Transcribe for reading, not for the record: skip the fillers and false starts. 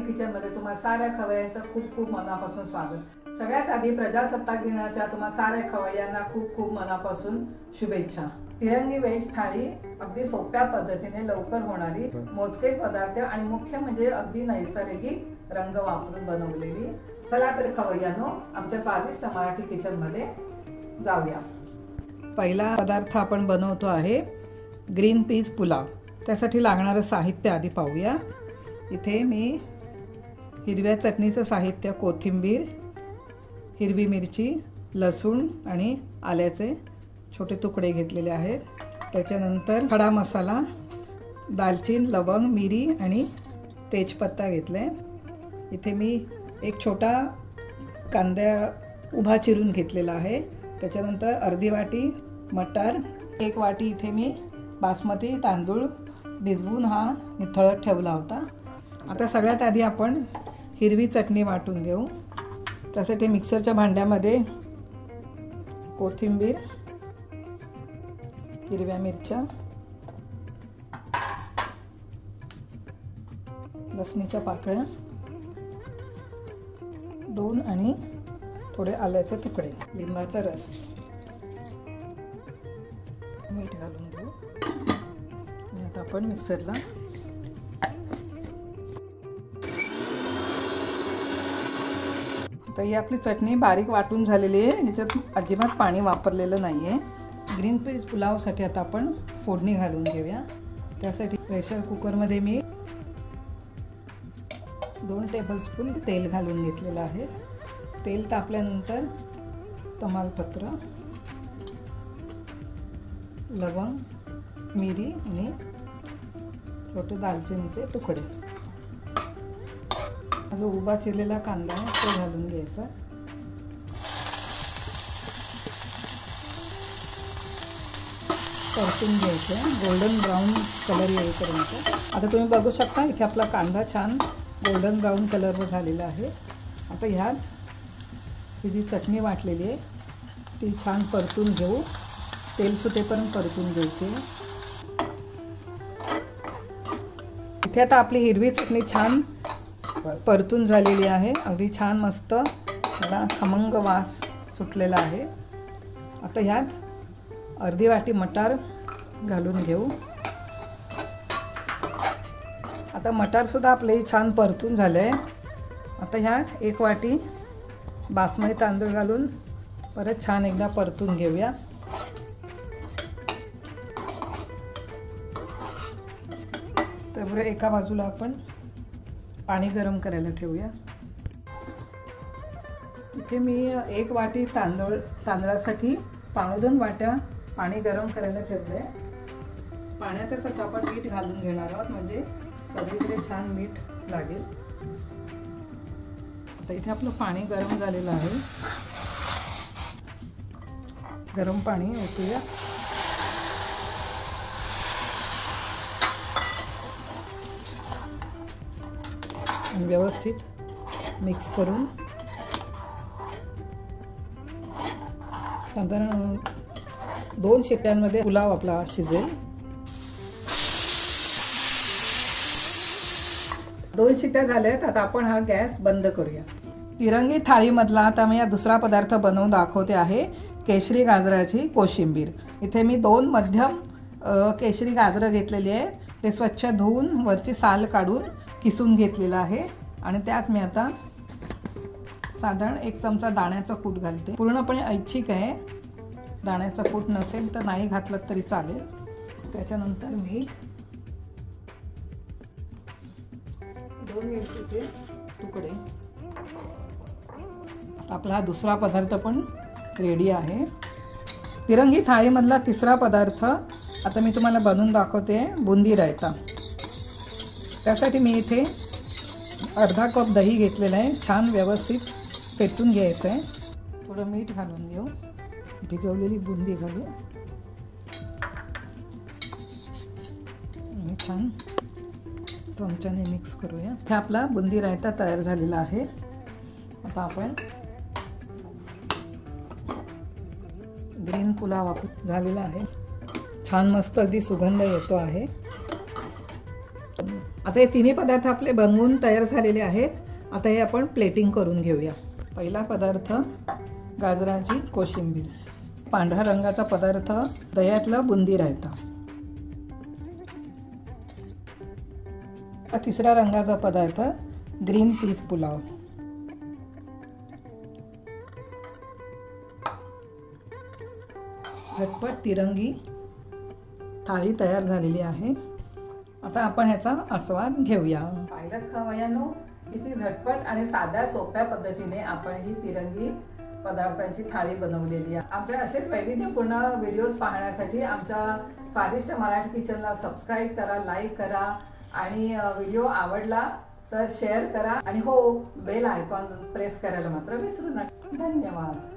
किचनमध्ये तुम्हा साऱ्या खवय्यांचं खूप खूप मनापासून स्वागत। सगळ्यात आधी प्रजासत्ताक दिनाच्या तुम्हा साऱ्या खवय्यांना खूप खूप मनापासून शुभेच्छा। तिरंगी व्हेज थाळी अगदी सोप्या पद्धतीने लवकर होणारी, मोजकेच पदार्थ आणि मुख्य म्हणजे अगदी नैसर्गिक रंग वापरून बनवलेली। चला तर खवय्यांनो, आमच्या स्वादिष्ट मराठी किचनमध्ये जाऊया। पहिला पदार्थ आपण बनवतो आहे ग्रीन पीस पुलाव। त्यासाठी लागणारे साहित्य आधी पाहूया। इथे मी हिरव्या चटणीचं साहित्य कोथिंबीर, हिरवी मिरची, लसूण आणि आल्याचे छोटे तुकडे घेतलेले आहेत। त्याच्यानंतर खडा मसाला, दालचीन, लवंग, मिरी आणि तेजपत्ता घेतले। इथे मी एक छोटा कांदा उभा चिरून घेतलेला आहे। त्याच्यानंतर अर्धी वाटी मटार, एक वाटी इथे मी बासमती तांदूळ भिजवून हा निथळत ठेवला होता। आता सगळ्यात आधी आपण हिरवी चटणी वाटून घेऊ। त्यासाठी मिक्सरच्या भांड्यामध्ये कोथिंबीर, हिरव्या मिरच्या, लसणीच्या पाकळ्या, 2 आणि थोडे आल्याचे तुकडे, लिंबाचा रस, मीठ घालून घेऊ। आणि आता आपण मिक्सरला तर ही आपली चटणी बारीक वाटून झालेली आहे। याच्यात अजिबात पाणी वापरलेलं नाही आहे। ग्रीन पीस पुलावसाठी आता आपण फोडणी घालून घेऊया। त्यासाठी प्रेशर कुकरमध्ये मी 2 टेबलस्पून तेल घालून घेतलेलं आहे। तेल तापल्यानंतर तमालपत्र, लवंग, मिरी आणि छोटे दालचिनीचे तुकडे, जो उभा चिरलेला कांदा आहे तो घालून घ्यायचा। परतून घ्यायचं गोल्डन ब्राऊन कलर येईपर्यंत। आता तुम्ही बघू शकता इथे आपला कांदा छान गोल्डन ब्राऊन कलरवर झालेला आहे। आता ह्यात ही जी चटणी वाटलेली आहे ती छान परतून घेऊ। तेल सुटेपर्यंत परतून घ्यायची। इथे आता आपली हिरवी चटणी छान परतून झालेली आहे। अगदी छान मस्त त्याला खमंग वास सुटलेला आहे। आता ह्यात अर्धी वाटी मटार घालून घेऊ। आता मटार सुद्धा आपले छान परतून झाले। आता ह्यात 1 वाटी बासमती तांदूळ घालून परत छान एकदा परतून घेऊया। त्यामुळे एका बाजूला आपण पाणी गरम करायला ठेवूया। इथे मी 1 वाटी तांदळासाठी 2 वाट्या पाणी गरम करायला ठेवले। पाण्यातच आता आपण मीठ घालून घेणार आहोत, म्हणजे सगळीकडे छान मीठ लागेल। आता इथे आपलं पाणी गरम झालेलं आहे। गरम पाणी ओतूया। व्यवस्थित मिक्स करून साधारण 2 शिट्ट्यांमध्ये पुलाव आपला शिजेल। 2 शिट्ट्या झाल्यात। आता आपण हा गॅस बंद करूया। तिरंगी थाळीमधला आता मी दुसरा पदार्थ बनवून दाखवते आहे केशरी गाजराची कोशिंबीर। इथे मी 2 मध्यम केशरी गाजरं घेतलेली आहे। ते स्वच्छ धुवून वरची साल काढून किसून घेतलेलं आहे। आणि त्यात मी आता साधारण 1 चमचा दाण्याचा कूट घालते। पूर्णपणे ऐच्छिक आहे, दाण्याचा कूट नसेल तर नाही घातलं तरी चालेल। त्याच्यानंतर मी 2 मिरचीचे तुकडे। आपला हा दुसरा पदार्थ पण रेडी आहे। तिरंगी थाळीमधला तिसरा पदार्थ आता मी तुम्हाला बनवून दाखवते, बुंदी रायता। त्यासाठी मी इथे अर्धा कप दही घेतलेलं आहे। छान व्यवस्थित फेटून घ्यायचं आहे। थोडं मीठ घालून घेऊ, भिजवलेली बुंदी घालू आणि छान चमच्याने मिक्स करूया। हे आपला बुंदी रायता तयार झालेला आहे। आता आपण ग्रीन पुलाव झालेला आहे। छान मस्त अगदी सुगंध येतो आहे। आता हे तिन्ही पदार्थ आपले बनवून तयार झालेले आहेत. आता हे आपण प्लेटिंग करून घेऊया. पहिला पदार्थ गाजराची कोशिंबीर, पांढऱ्या रंगाचा पदार्थ दह्यातलं बुंदी रायता, तिसऱ्या रंगाचा पदार्थ ग्रीन पीस पुलाव, झटपट तिरंगी थाळी तयार झालेली आहे. आता आपण ह्याचा आस्वाद घेऊया. पाहिलं खवय्यांनो, किती झटपट आणि साध्या सोप्या पद्धतीने आपण ही तिरंगी पदार्थांची थाळी बनवलेली आहे. आमचे असेच वैविध्यपूर्ण व्हिडिओज पाहण्यासाठी आमच्या स्वादिष्ट मराठी किचनला सबस्क्राईब करा, लाईक करा आणि व्हिडिओ आवडला तर शेअर करा आणि हो, बेल आयकॉन प्रेस करायला मात्र विसरू नका. धन्यवाद.